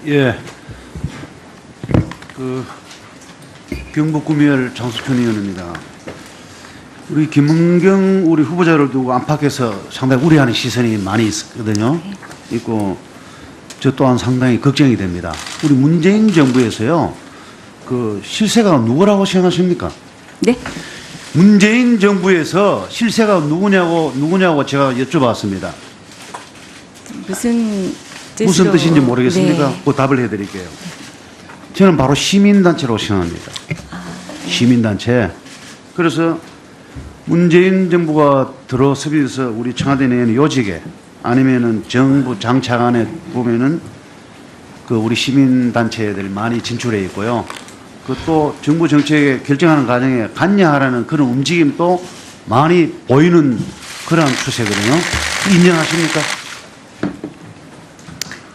예. 경북구미을 장수천 의원입니다. 우리 김은경 우리 후보자를 두고 안팎에서 상당히 우려하는 시선이 많이 있거든요. 있고 저 또한 상당히 걱정이 됩니다. 우리 문재인 정부에서요. 그 실세가 누구라고 생각하십니까? 네. 문재인 정부에서 실세가 누구냐고 제가 여쭤봤습니다. 무슨 뜻인지 모르겠습니까? 네. 그 답을 해드릴게요. 저는 바로 시민단체라고 생각합니다. 시민단체. 그래서 문재인 정부가 들어서면서 우리 청와대 내에는 요직에 아니면은 정부 장차관에 보면은 그 우리 시민단체들 많이 진출해 있고요. 그 또 정부 정책에 결정하는 과정에 관여하라는 그런 움직임도 많이 보이는 그런 추세거든요. 인정하십니까?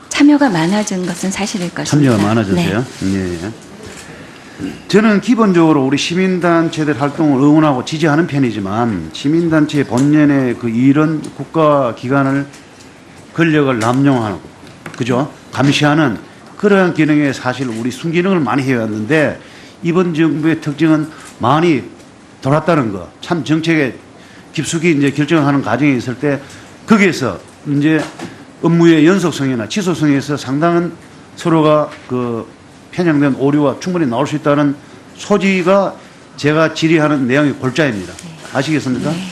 참여가 많아진 것은 사실일 것입니다. 참여가 많아졌어요. 네. 예. 저는 기본적으로 우리 시민단체들 활동을 응원하고 지지하는 편이지만 시민단체 본연의 그 이런 국가기관을 권력을 남용하고 그죠? 감시하는 그러한 기능에 사실 우리 순기능을 많이 해왔는데 이번 정부의 특징은 많이 돌았다는 거. 참 정책에 깊숙이 이제 결정하는 과정에 있을 때 거기에서 이제 업무의 연속성이나 지속성에서 상당한 서로가 그 편향된 오류가 충분히 나올 수 있다는 소지가 제가 질의하는 내용의 골자입니다. 아시겠습니까? 네.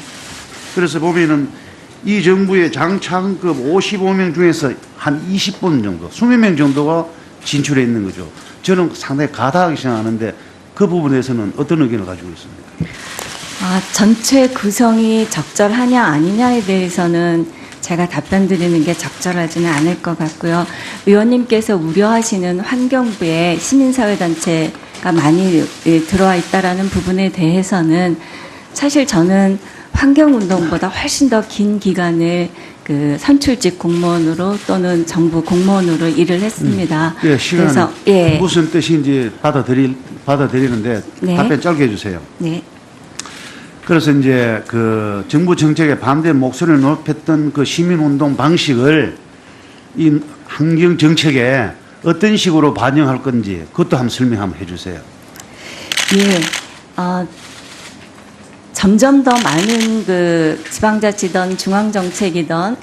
그래서 보면은 이 정부의 장차관급 55명 중에서 한 20분 정도, 20명 정도가 진출해 있는 거죠. 저는 상당히 가다하게 생각하는데 그 부분에서는 어떤 의견을 가지고 있습니까? 전체 구성이 적절하냐 아니냐에 대해서는 제가 답변 드리는 게 적절하지는 않을 것 같고요. 의원님께서 우려하시는 환경부에 시민사회단체가 많이 들어와 있다라는 부분에 대해서는 사실 저는 환경운동보다 훨씬 더 긴 기간을 그 선출직 공무원으로 또는 정부 공무원으로 일을 했습니다. 예, 시간 그래서 예. 무슨 뜻인지 받아들이는데 네. 답변 짧게 해주세요. 네. 그래서 이제 그 정부 정책에 반대 목소리를 높였던 그 시민운동 방식을 이 환경 정책에 어떤 식으로 반영할 건지 그것도 한번 설명 한번 해주세요. 예. 점점 더 많은 그 지방자치든 중앙정책이든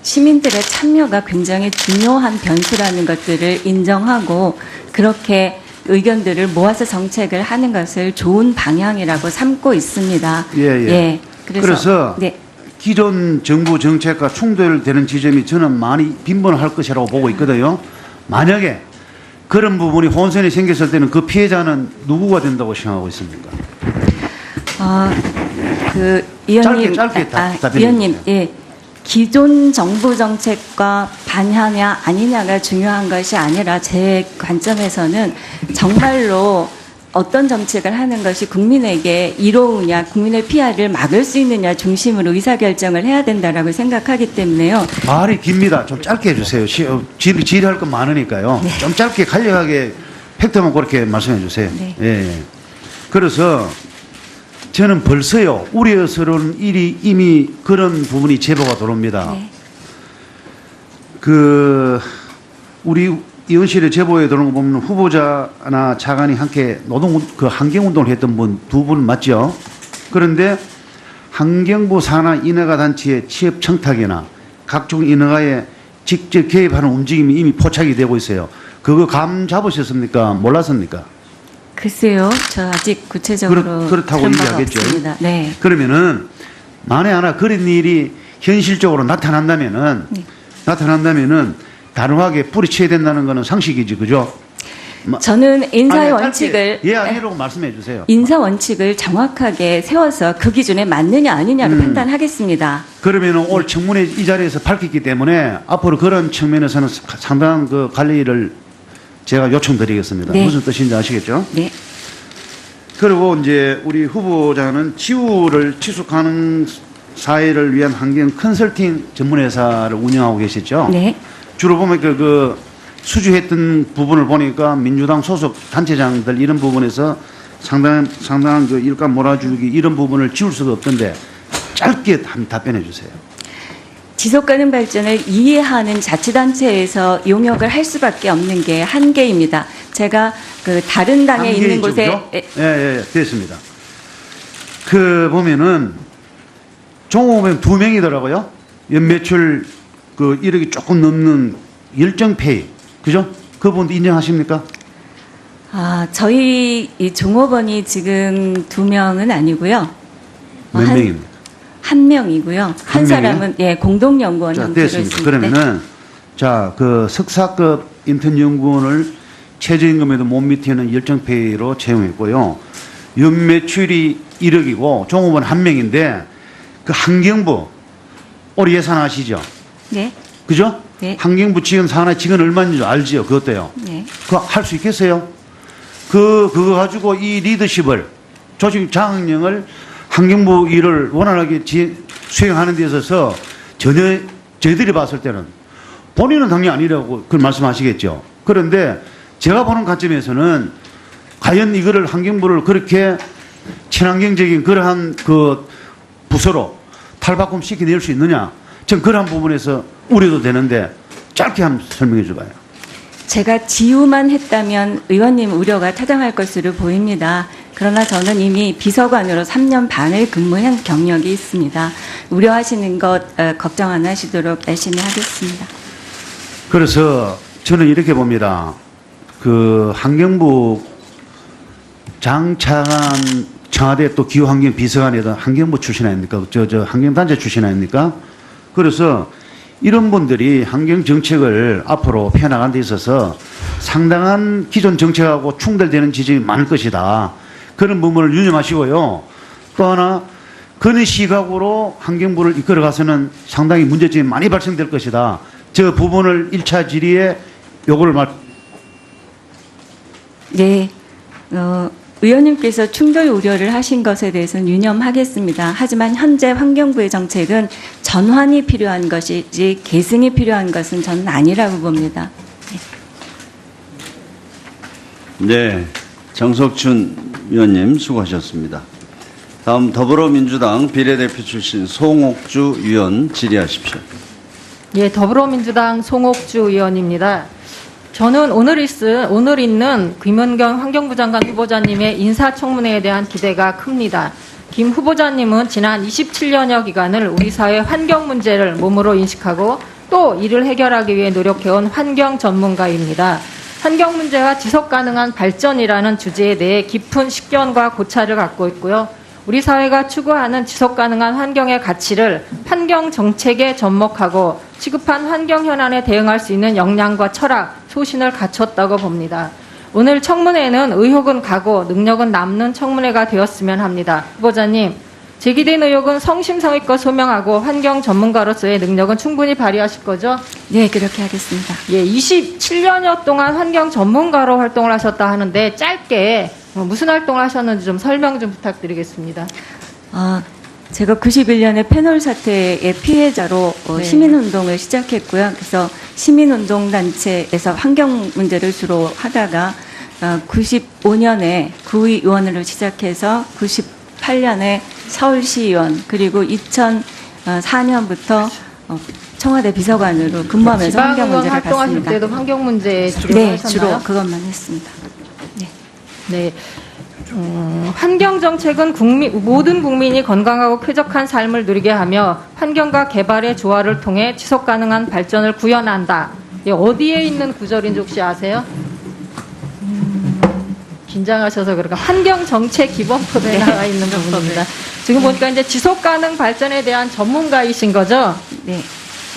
시민들의 참여가 굉장히 중요한 변수라는 것들을 인정하고 그렇게 의견들을 모아서 정책을 하는 것을 좋은 방향이라고 삼고 있습니다. 예. 그래서 네. 기존 정부 정책과 충돌되는 지점이 저는 많이 빈번할 것이라고 보고 있거든요. 만약에 그런 부분이 혼선이 생겼을 때는 그 피해자는 누구가 된다고 생각하고 있습니까? 그 의원님, 짧게 답변해 의원님, 주세요. 예. 기존 정부 정책과 반하냐 아니냐가 중요한 것이 아니라 제 관점에서는 정말로 어떤 정책을 하는 것이 국민에게 이로우냐, 국민의 피해를 막을 수 있느냐 중심으로 의사결정을 해야 된다라고 생각하기 때문에요. 말이 깁니다. 좀 짧게 해주세요. 질의할 건 많으니까요. 네. 좀 짧게 간략하게 팩트만 그렇게 말씀해 주세요. 네. 예. 그래서 저는 벌써요 우려스러운 일이 이미 그런 부분이 제보가 들어옵니다. 네. 그 우리 의원실에 제보에 들어온 거 보면 후보자나 차관이 함께 그 환경운동을 했던 두 분 맞죠? 그런데 환경부 산하 인허가 단체의 취업 청탁이나 각종 인허가에 직접 개입하는 움직임이 이미 포착이 되고 있어요. 그거 감 잡으셨습니까? 몰랐습니까? 글쎄요, 저 아직 구체적으로 그렇다고 들은 바가 이해하겠죠. 없습니다. 네. 그러면은 만에 하나 그런 일이 현실적으로 나타난다면은 단호하게 뿌리쳐야 된다는 거는 상식이지, 그죠? 저는 인사의 짧게 원칙을 예 아니라고 말씀해 주세요. 인사 원칙을 정확하게 세워서 그 기준에 맞느냐 아니냐를 판단하겠습니다. 그러면 오늘 청문회 이 자리에서 밝혔기 때문에 앞으로 그런 측면에서는 상당한 그 관리를 제가 요청드리겠습니다. 네. 무슨 뜻인지 아시겠죠? 네. 그리고 이제 우리 후보자는 지구를 지속하는 사회를 위한 환경 컨설팅 전문회사를 운영하고 계시죠? 네. 주로 보면 그 수주했던 부분을 보니까 민주당 소속 단체장들 이런 부분에서 상당한 그 일감 몰아주기 이런 부분을 지울 수가 없던데 짧게 한번 답변해 주세요. 지속가능 발전을 이해하는 자치단체에서 용역을 할 수밖에 없는 게 한계입니다. 제가 그 다른 당에 있는 곳에 예, 됐습니다. 그 보면은 종업원 2명이더라고요. 연매출 그 1억이 조금 넘는 열정페이, 그죠? 그 부분도 인정하십니까? 저희 이 종업원이 지금 2명은 아니고요. 몇 명입니까? 한 명이고요. 한 한 사람은 예, 공동연구원 자, 형태로 됐습니다. 있습니다. 그러면은 자, 그 석사급 인턴 연구원을 최저임금에도 못 미치는 열정페이로 채용했고요. 연매출이 1억이고 종업원 1명인데 그 환경부 올해 예산하시죠? 네. 그죠? 네. 환경부 지원 산하 직원 얼마인지 알지요? 그것도요. 네. 그거 할 수 있겠어요? 그거 가지고 이 리더십을, 조직 장악령을 환경부 일을 원활하게 수행하는 데 있어서 전혀 저희들이 봤을 때는 본인은 당연히 아니라고 그 말씀하시겠죠. 그런데 제가 보는 관점에서는 과연 이거를 환경부를 그렇게 친환경적인 그러한 그 부서로 탈바꿈 시켜낼 수 있느냐. 전 그러한 부분에서 우려도 되는데 짧게 한번 설명해 줘봐요. 제가 지우만 했다면 의원님 우려가 타당할 것으로 보입니다. 그러나 저는 이미 비서관으로 3년 반을 근무한 경력이 있습니다. 우려하시는 것 걱정 안 하시도록 열심히 하겠습니다. 그래서 저는 이렇게 봅니다. 그 환경부 장차관 청와대 또 기후환경 비서관에도 환경부 출신 아닙니까? 저 환경단체 출신 아닙니까? 그래서 이런 분들이 환경 정책을 앞으로 펴나가는 데 있어서 상당한 기존 정책하고 충돌되는 지점이 많을 것이다. 그런 부분을 유념하시고요. 또 하나 그런 시각으로 환경부를 이끌어가서는 상당히 문제점이 많이 발생될 것이다. 저 부분을 1차 질의에 요거를 네. 의원님께서 충돌 우려를 하신 것에 대해서는 유념하겠습니다. 하지만 현재 환경부의 정책은 전환이 필요한 것이지 계승이 필요한 것은 저는 아니라고 봅니다. 네, 정석춘 위원님 수고하셨습니다. 다음 더불어민주당 비례대표 출신 송옥주 위원 질의하십시오. 예, 더불어민주당 송옥주 의원입니다. 저는 오늘 있는 김은경 환경부 장관 후보자님의 인사청문회에 대한 기대가 큽니다. 김 후보자님은 지난 27년여 기간을 우리 사회 환경 문제를 몸으로 인식하고 또 이를 해결하기 위해 노력해온 환경 전문가입니다. 환경 문제와 지속 가능한 발전이라는 주제에 대해 깊은 식견과 고찰을 갖고 있고요. 우리 사회가 추구하는 지속 가능한 환경의 가치를 환경 정책에 접목하고 시급한 환경 현안에 대응할 수 있는 역량과 철학, 소신을 갖췄다고 봅니다. 오늘 청문회는 의혹은 가고 능력은 남는 청문회가 되었으면 합니다. 후보자님, 제기된 의혹은 성심성의껏 소명하고 환경 전문가로서의 능력은 충분히 발휘하실 거죠? 네, 그렇게 하겠습니다. 예, 27년여 동안 환경 전문가로 활동을 하셨다 하는데 짧게 무슨 활동을 하셨는지 좀 설명 좀 부탁드리겠습니다. 제가 91년에 페놀 사태의 피해자로 네. 시민운동을 시작했고요. 그래서 시민운동단체에서 환경 문제를 주로 하다가 95년에 구의원으로 시작해서 98년에 서울시의원 그리고 2004년부터 청와대 비서관으로 근무하면서 환경 지방의원 문제를 활동하실 봤습니다. 때도 환경 문제 주로 네, 하셨나요? 주로 그것만 했습니다. 네. 환경 정책은 모든 국민이 건강하고 쾌적한 삶을 누리게 하며 환경과 개발의 조화를 통해 지속 가능한 발전을 구현한다. 예, 어디에 있는 구절인지 혹시 아세요? 긴장하셔서 그런가. 환경 정책 기본법에 나와 있는 부분입니다. 지금 보니까 이제 지속 가능 발전에 대한 전문가이신 거죠? 네.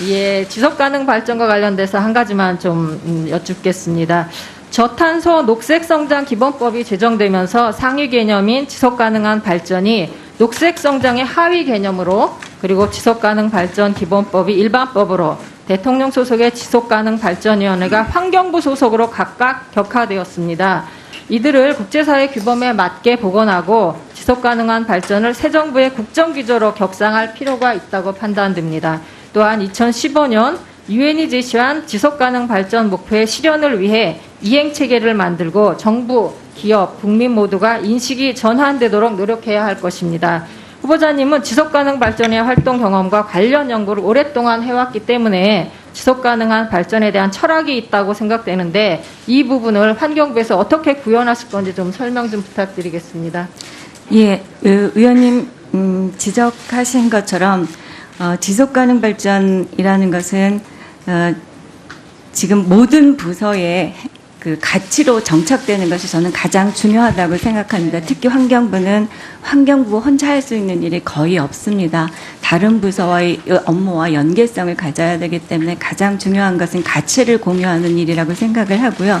예, 지속 가능 발전과 관련돼서 한 가지만 좀 여쭙겠습니다. 저탄소 녹색성장 기본법이 제정되면서 상위 개념인 지속가능한 발전이 녹색성장의 하위 개념으로 그리고 지속가능 발전 기본법이 일반법으로 대통령 소속의 지속가능발전위원회가 환경부 소속으로 각각 격화되었습니다. 이들을 국제사회 규범에 맞게 복원하고 지속가능한 발전을 새 정부의 국정기조로 격상할 필요가 있다고 판단됩니다. 또한 2015년 유엔이 제시한 지속가능 발전 목표의 실현을 위해 이행체계를 만들고 정부, 기업, 국민 모두가 인식이 전환되도록 노력해야 할 것입니다. 후보자님은 지속가능 발전의 활동 경험과 관련 연구를 오랫동안 해왔기 때문에 지속가능한 발전에 대한 철학이 있다고 생각되는데 이 부분을 환경부에서 어떻게 구현하실 건지 좀 설명 좀 부탁드리겠습니다. 예, 의원님 지적하신 것처럼 지속가능 발전이라는 것은 지금 모든 부서에 그 가치로 정착되는 것이 저는 가장 중요하다고 생각합니다. 특히 환경부는 환경부 혼자 할 수 있는 일이 거의 없습니다. 다른 부서와의 업무와 연계성을 가져야 되기 때문에 가장 중요한 것은 가치를 공유하는 일이라고 생각을 하고요.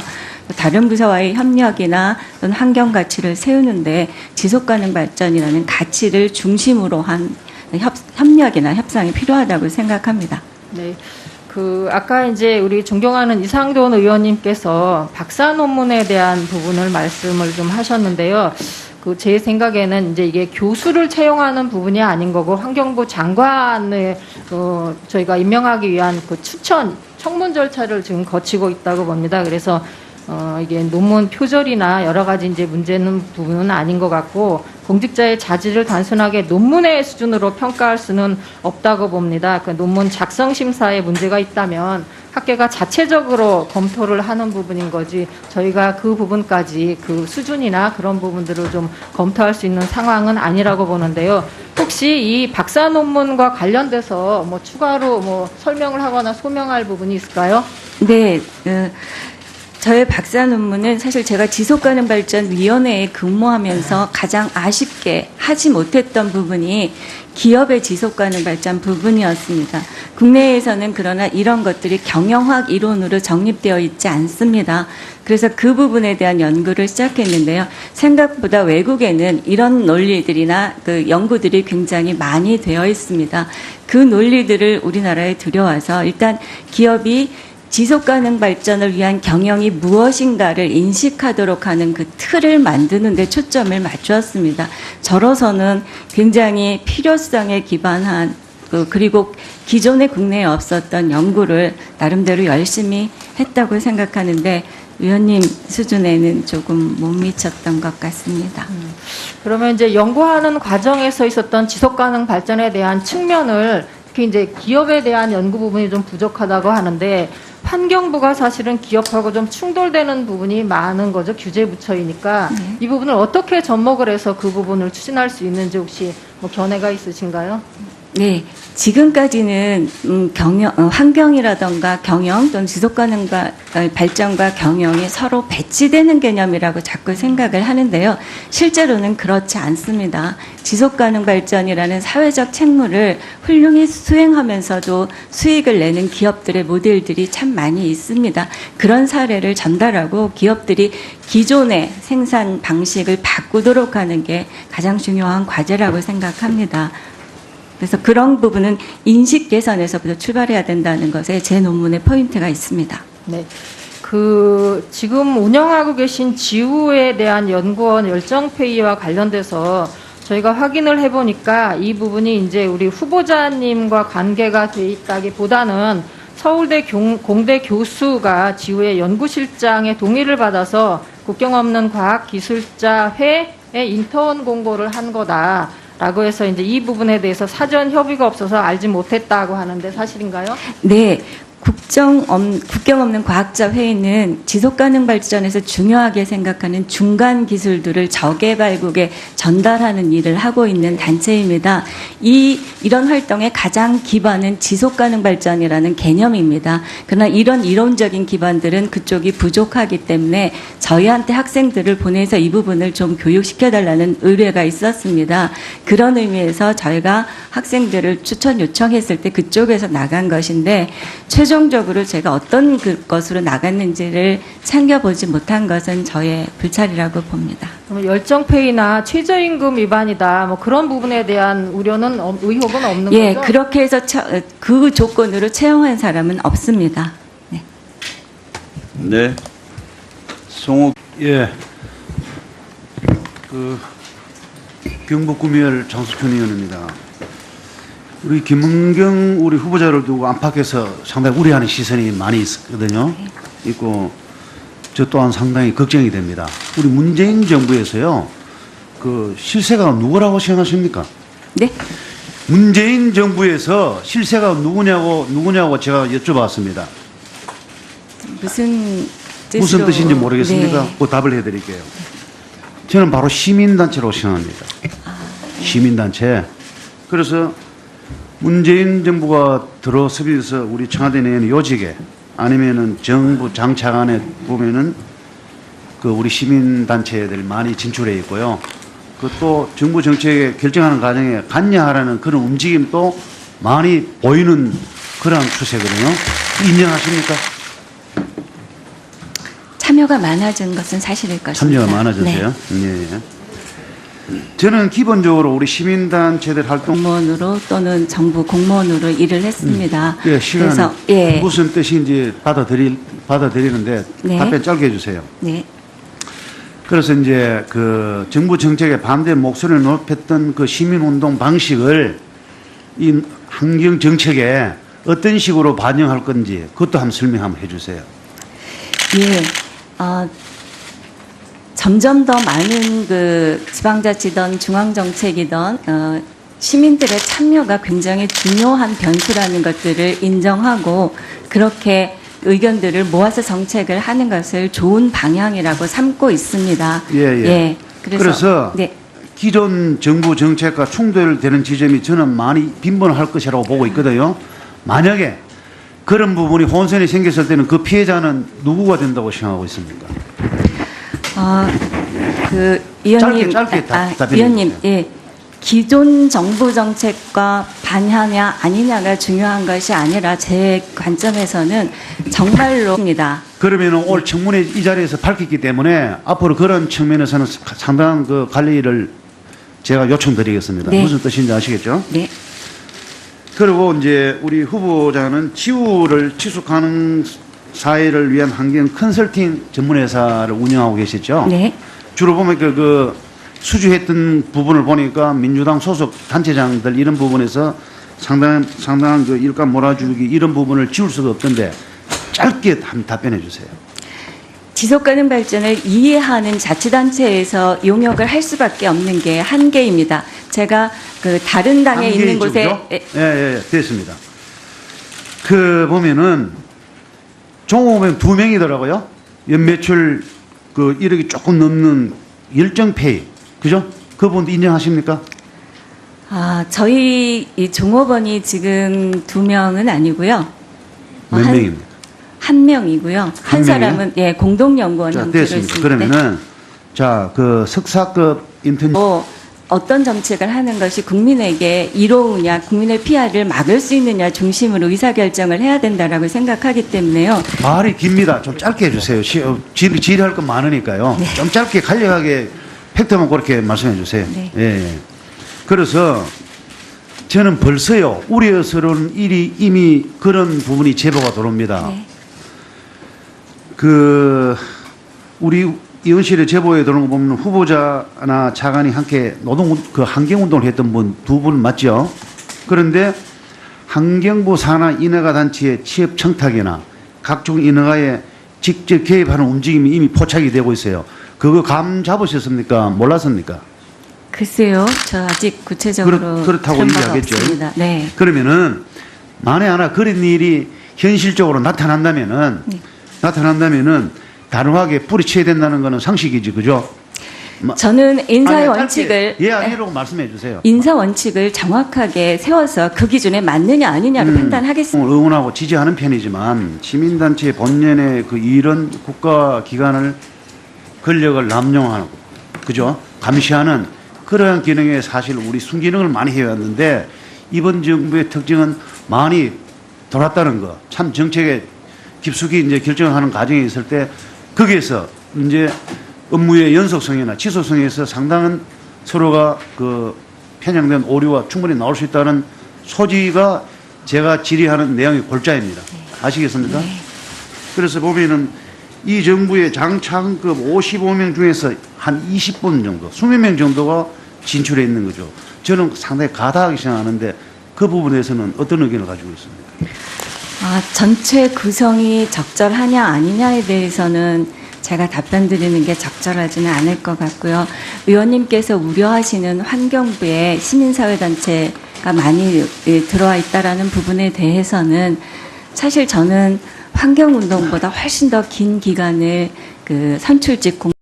다른 부서와의 협력이나 또는 환경 가치를 세우는데 지속가능 발전이라는 가치를 중심으로 한 협력이나 협상이 필요하다고 생각합니다. 네. 아까 이제 우리 존경하는 이상돈 의원님께서 박사 논문에 대한 부분을 말씀을 좀 하셨는데요. 제 생각에는 이제 이게 교수를 채용하는 부분이 아닌 거고 환경부 장관을 저희가 임명하기 위한 그 청문 절차를 지금 거치고 있다고 봅니다. 그래서 이게 논문 표절이나 여러 가지 이제 문제는 부분은 아닌 것 같고 공직자의 자질을 단순하게 논문의 수준으로 평가할 수는 없다고 봅니다. 그 논문 작성 심사에 문제가 있다면 학계가 자체적으로 검토를 하는 부분인 거지 저희가 그 부분까지 그 수준이나 그런 부분들을 좀 검토할 수 있는 상황은 아니라고 보는데요. 혹시 이 박사 논문과 관련돼서 뭐 추가로 뭐 설명을 하거나 소명할 부분이 있을까요? 네. 저의 박사 논문은 사실 제가 지속가능발전위원회에 근무하면서 가장 아쉽게 하지 못했던 부분이 기업의 지속가능발전 부분이었습니다. 국내에서는 그러나 이런 것들이 경영학 이론으로 정립되어 있지 않습니다. 그래서 그 부분에 대한 연구를 시작했는데요. 생각보다 외국에는 이런 논리들이나 그 연구들이 굉장히 많이 되어 있습니다. 그 논리들을 우리나라에 들여와서 일단 기업이 지속가능 발전을 위한 경영이 무엇인가를 인식하도록 하는 그 틀을 만드는 데 초점을 맞추었습니다. 저로서는 굉장히 필요성에 기반한 그리고 기존에 국내에 없었던 연구를 나름대로 열심히 했다고 생각하는데 위원님 수준에는 조금 못 미쳤던 것 같습니다. 그러면 이제 연구하는 과정에서 있었던 지속가능 발전에 대한 측면을 특히 이제 기업에 대한 연구 부분이 좀 부족하다고 하는데 환경부가 사실은 기업하고 좀 충돌되는 부분이 많은 거죠. 규제 부처이니까. 네. 이 부분을 어떻게 접목을 해서 그 부분을 추진할 수 있는지 혹시 뭐 견해가 있으신가요? 네, 지금까지는 환경이라던가 경영 또는 지속가능과 발전과 경영이 서로 배치되는 개념이라고 자꾸 생각을 하는데요. 실제로는 그렇지 않습니다. 지속가능 발전이라는 사회적 책무를 훌륭히 수행하면서도 수익을 내는 기업들의 모델들이 참 많이 있습니다. 그런 사례를 전달하고 기업들이 기존의 생산 방식을 바꾸도록 하는 게 가장 중요한 과제라고 생각합니다. 그래서 그런 부분은 인식 개선에서부터 출발해야 된다는 것에 제 논문의 포인트가 있습니다. 네. 지금 운영하고 계신 지우에 대한 연구원 열정페이와 관련돼서 저희가 확인을 해보니까 이 부분이 이제 우리 후보자님과 관계가 돼 있다기보다는 서울대 공대 교수가 지우의 연구실장의 동의를 받아서 국경 없는 과학기술자회에 인턴 공고를 한 거다. 라고 해서 이제 이 부분에 대해서 사전 협의가 없어서 알지 못했다고 하는데 사실인가요? 네. 국경 없는 과학자 회의는 지속가능 발전에서 중요하게 생각하는 중간 기술들을 저개발국에 전달하는 일을 하고 있는 단체입니다. 이런 활동의 가장 기반은 지속가능 발전이라는 개념입니다. 그러나 이런 이론적인 기반들은 그쪽이 부족하기 때문에 저희한테 학생들을 보내서 이 부분을 좀 교육시켜달라는 의뢰가 있었습니다. 그런 의미에서 저희가 학생들을 추천 요청했을 때 그쪽에서 나간 것인데 최종적으로 제가 어떤 것으로 나갔는지를 챙겨보지 못한 것은 저의 불찰이라고 봅니다. 그럼 열정페이나 최저임금 위반이다 뭐 그런 부분에 대한 의혹은 없는 예, 거죠? 그렇게 해서 그 조건으로 채용한 사람은 없습니다. 네. 네. 송욱. 예. 경북구미열 장석현 의원입니다. 우리 김은경 우리 후보자를 두고 안팎에서 상당히 우려하는 시선이 많이 있거든요. 있고 저 또한 상당히 걱정이 됩니다. 우리 문재인 정부에서요, 그 실세가 누구라고 생각하십니까? 네. 문재인 정부에서 실세가 누구냐고 제가 여쭤봤습니다. 무슨 뜻으로? 무슨 뜻인지 모르겠습니까? 네. 그 답을 해드릴게요. 저는 바로 시민단체라고 생각합니다. 시민단체. 그래서 문재인 정부가 들어서면서 우리 청와대 내에는 요직에 아니면은 정부 장차관에 보면은 그 우리 시민단체들 많이 진출해 있고요. 그 또 정부 정책에 결정하는 과정에 관여하라는 그런 움직임도 많이 보이는 그런 추세거든요. 인정하십니까? 참여가 많아진 것은 사실일 것입니다. 참여가 많아졌어요. 네. 예. 저는 기본적으로 우리 시민단체들 활동 공무원으로 또는 정부 공무원으로 일을 했습니다. 예, 시간 그래서 예, 무슨 뜻인지 받아들이는데 네. 답변 짧게 해주세요. 네. 그래서 이제 그 정부 정책에 반대 목소리를 높였던 그 시민운동 방식을 이 환경 정책에 어떤 식으로 반영할 건지 그것도 한번 설명 한번 해주세요. 예, 점점 더 많은 그 지방자치든 중앙정책이든 시민들의 참여가 굉장히 중요한 변수라는 것들을 인정하고 그렇게 의견들을 모아서 정책을 하는 것을 좋은 방향이라고 삼고 있습니다. 예. 그래서 네. 기존 정부 정책과 충돌되는 지점이 저는 많이 빈번할 것이라고 보고 있거든요. 만약에 그런 부분이 혼선이 생겼을 때는 그 피해자는 누구가 된다고 생각하고 있습니까? 그 의원님, 짧게 답변해 의원님, 주세요. 예. 기존 정부 정책과 반하냐 아니냐가 중요한 것이 아니라 제 관점에서는 정말로입니다. 그러면 올 청문회 이 자리에서 밝혔기 때문에 앞으로 그런 측면에서는 상당한 그 관리를 제가 요청드리겠습니다. 네. 무슨 뜻인지 아시겠죠? 네. 그리고 이제 우리 후보자는 지구를 지속 가능 사회를 위한 환경 컨설팅 전문회사를 운영하고 계시죠? 네. 주로 보면 그 수주했던 부분을 보니까 민주당 소속 단체장들 이런 부분에서 상당한 그 일감 몰아주기 이런 부분을 지울 수가 없던데 짧게 한번 답변해 주세요. 지속가능 발전을 이해하는 자치단체에서 용역을 할 수밖에 없는 게 한계입니다. 제가 그 다른 당에 있는 곳에 예, 됐습니다. 그 보면은 종업원 2명이더라고요. 연매출 그 1억이 조금 넘는 열정페이, 그죠? 그 부분도 인정하십니까? 저희 이 종업원이 지금 2명은 아니고요. 몇 명입니까? 한 명이고요. 한 한 사람은 예 공동연구원 자, 형태로 됐습니다. 있습니다. 그러면은 자, 그 석사급 인턴 어떤 정책을 하는 것이 국민에게 이로우냐, 국민의 피해를 막을 수 있느냐 중심으로 의사결정을 해야 된다라고 생각하기 때문에요. 말이 깁니다. 좀 짧게 해주세요. 질의할 건 많으니까요. 네. 좀 짧게 간략하게 팩트만 그렇게 말씀해 주세요. 네. 예. 그래서 저는 벌써요 우려스러운 일이 이미 그런 부분이 제보가 들어옵니다. 네. 그 우리 의원실에 제보에 들어온 거 보면 후보자나 차관이 함께 그 환경운동을 했던 분 2분 맞죠? 그런데 환경부 산하 인허가 단체의 취업 청탁이나 각종 인허가에 직접 개입하는 움직임이 이미 포착이 되고 있어요. 그거 감 잡으셨습니까? 몰랐습니까? 글쎄요, 저 아직 구체적으로 그렇다고 들은 바가 이야기하겠죠. 없습니다. 네. 그러면은 만에 하나 그런 일이 현실적으로 나타난다면은 단호하게 뿌리쳐야 된다는 거는 상식이지, 그죠? 저는 인사의 아니, 원칙을 짧게 예 아니라고 말씀해 주세요. 인사 원칙을 정확하게 세워서 그 기준에 맞느냐 아니냐를 판단하겠습니다. 응원하고 지지하는 편이지만 시민단체 본연의 그 이런 국가기관을 권력을 남용하고 그죠? 감시하는 그러한 기능에 사실 우리 순기능을 많이 해왔는데 이번 정부의 특징은 많이 돌았다는 거. 참 정책에 깊숙이 이제 결정하는 과정에 있을 때 거기에서 이제 업무의 연속성이나 지속성에서 상당한 서로가 그 편향된 오류가 충분히 나올 수 있다는 소지가 제가 질의하는 내용의 골자입니다. 아시겠습니까? 네. 그래서 보면은 이 정부의 장차관급 55명 중에서 한 20분 정도, 20명 정도가 진출해 있는 거죠. 저는 상당히 가다하게 생각하는데 그 부분에서는 어떤 의견을 가지고 있습니까? 전체 구성이 적절하냐 아니냐에 대해서는 제가 답변 드리는 게 적절하지는 않을 것 같고요. 의원님께서 우려하시는 환경부에 시민사회단체가 많이 들어와 있다라는 부분에 대해서는 사실 저는 환경운동보다 훨씬 더 긴 기간을 그 선출직